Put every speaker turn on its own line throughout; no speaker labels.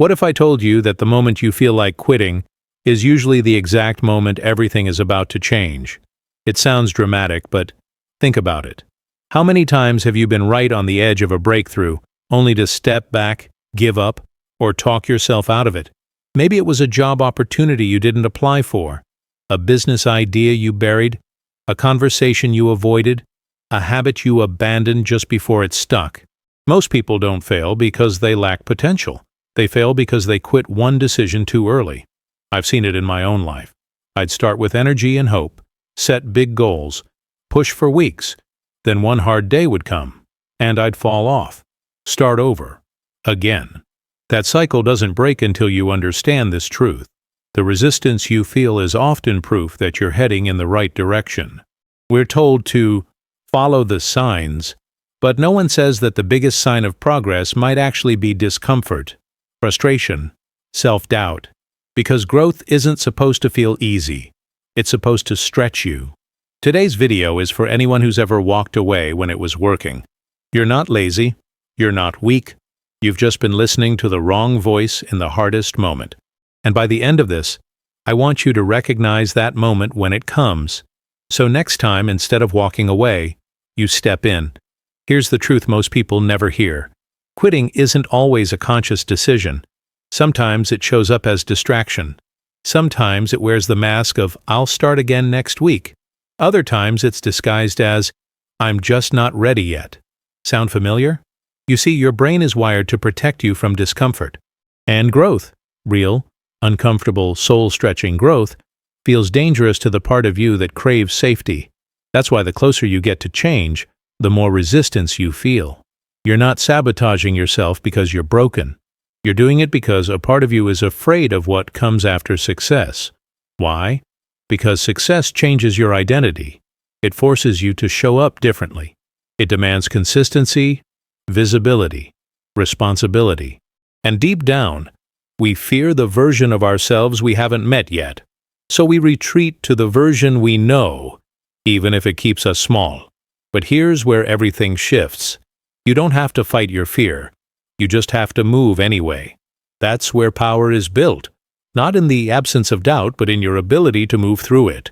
What if I told you that the moment you feel like quitting is usually the exact moment everything is about to change? It sounds dramatic, but think about it. How many times have you been right on the edge of a breakthrough, only to step back, give up, or talk yourself out of it? Maybe it was a job opportunity you didn't apply for, a business idea you buried, a conversation you avoided, a habit you abandoned just before it stuck. Most people don't fail because they lack potential. They fail because they quit one decision too early. I've seen it in my own life. I'd start with energy and hope, set big goals, push for weeks. Then one hard day would come, and I'd fall off, start over, again. That cycle doesn't break until you understand this truth. The resistance you feel is often proof that you're heading in the right direction. We're told to follow the signs, but no one says that the biggest sign of progress might actually be discomfort, frustration, self-doubt, because growth isn't supposed to feel easy. It's supposed to stretch you. Today's video is for anyone who's ever walked away when it was working. You're not lazy. You're not weak. You've just been listening to the wrong voice in the hardest moment. And by the end of this, I want you to recognize that moment when it comes. So next time, instead of walking away, you step in. Here's the truth most people never hear. Quitting isn't always a conscious decision. Sometimes it shows up as distraction. Sometimes it wears the mask of, "I'll start again next week." Other times it's disguised as, "I'm just not ready yet." Sound familiar? You see, your brain is wired to protect you from discomfort. And growth, real, uncomfortable, soul-stretching growth, feels dangerous to the part of you that craves safety. That's why the closer you get to change, the more resistance you feel. You're not sabotaging yourself because you're broken. You're doing it because a part of you is afraid of what comes after success. Why? Because success changes your identity. It forces you to show up differently. It demands consistency, visibility, responsibility. And deep down, we fear the version of ourselves we haven't met yet. So we retreat to the version we know, even if it keeps us small. But here's where everything shifts. You don't have to fight your fear. You just have to move anyway. That's where power is built. Not in the absence of doubt, but in your ability to move through it.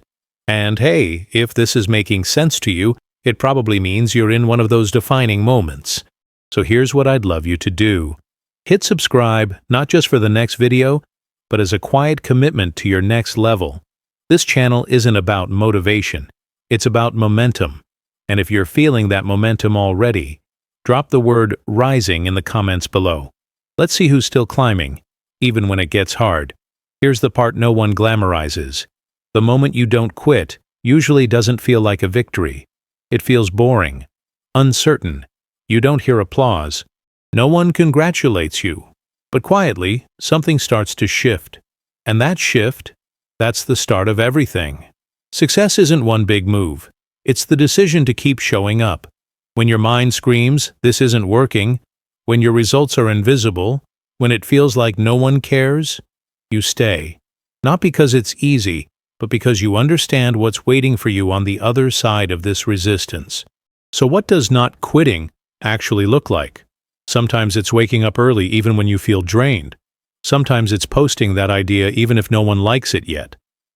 And hey, if this is making sense to you, it probably means you're in one of those defining moments. So here's what I'd love you to do. Hit subscribe, not just for the next video, but as a quiet commitment to your next level. This channel isn't about motivation. It's about momentum. And if you're feeling that momentum already, drop the word rising in the comments below. Let's see who's still climbing, even when it gets hard. Here's the part no one glamorizes. The moment you don't quit usually doesn't feel like a victory. It feels boring, uncertain. You don't hear applause. No one congratulates you. But quietly, something starts to shift. And that shift, that's the start of everything. Success isn't one big move. It's the decision to keep showing up. When your mind screams, "This isn't working," when your results are invisible, when it feels like no one cares, you stay. Not because it's easy, but because you understand what's waiting for you on the other side of this resistance. So what does not quitting actually look like? Sometimes it's waking up early even when you feel drained. Sometimes it's posting that idea even if no one likes it yet.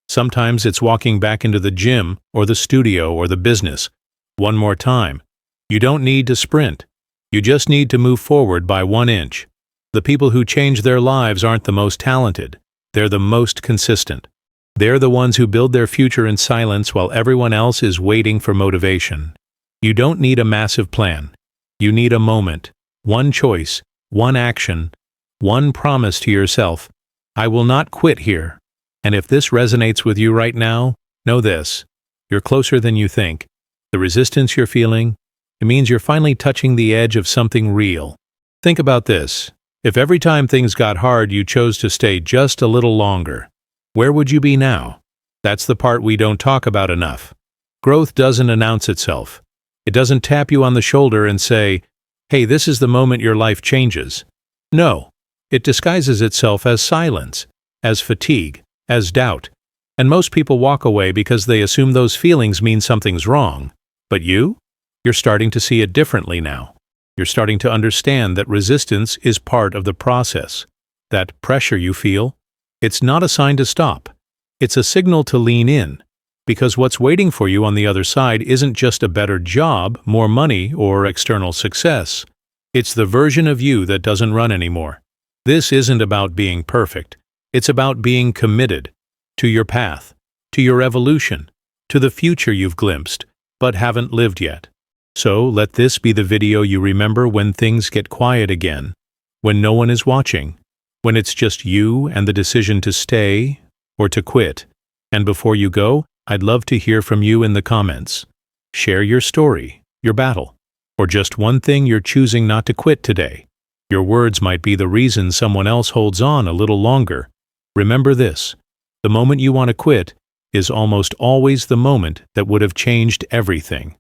Sometimes it's walking back into the gym or the studio or the business. One more time. You don't need to sprint. You just need to move forward by 1 inch. The people who change their lives aren't the most talented. They're the most consistent. They're the ones who build their future in silence while everyone else is waiting for motivation. You don't need a massive plan. You need a moment, one choice, one action, one promise to yourself. I will not quit here. And if this resonates with you right now, know this. You're closer than you think. The resistance you're feeling, it means you're finally touching the edge of something real. Think about this. If every time things got hard you chose to stay just a little longer, where would you be now? That's the part we don't talk about enough. Growth doesn't announce itself. It doesn't tap you on the shoulder and say, "Hey, this is the moment your life changes." No, it disguises itself as silence, as fatigue, as doubt. And most people walk away because they assume those feelings mean something's wrong. But you're starting to see it differently now. You're starting to understand that resistance is part of the process, that pressure you feel, it's not a sign to stop. It's a signal to lean in, because what's waiting for you on the other side isn't just a better job, more money, or external success. It's the version of you that doesn't run anymore. This isn't about being perfect. It's about being committed to your path, to your evolution, to the future you've glimpsed, but haven't lived yet. So let this be the video you remember when things get quiet again, when no one is watching, when it's just you and the decision to stay or to quit. And before you go, I'd love to hear from you in the comments. Share your story, your battle, or just one thing you're choosing not to quit today. Your words might be the reason someone else holds on a little longer. Remember this: the moment you want to quit is almost always the moment that would have changed everything.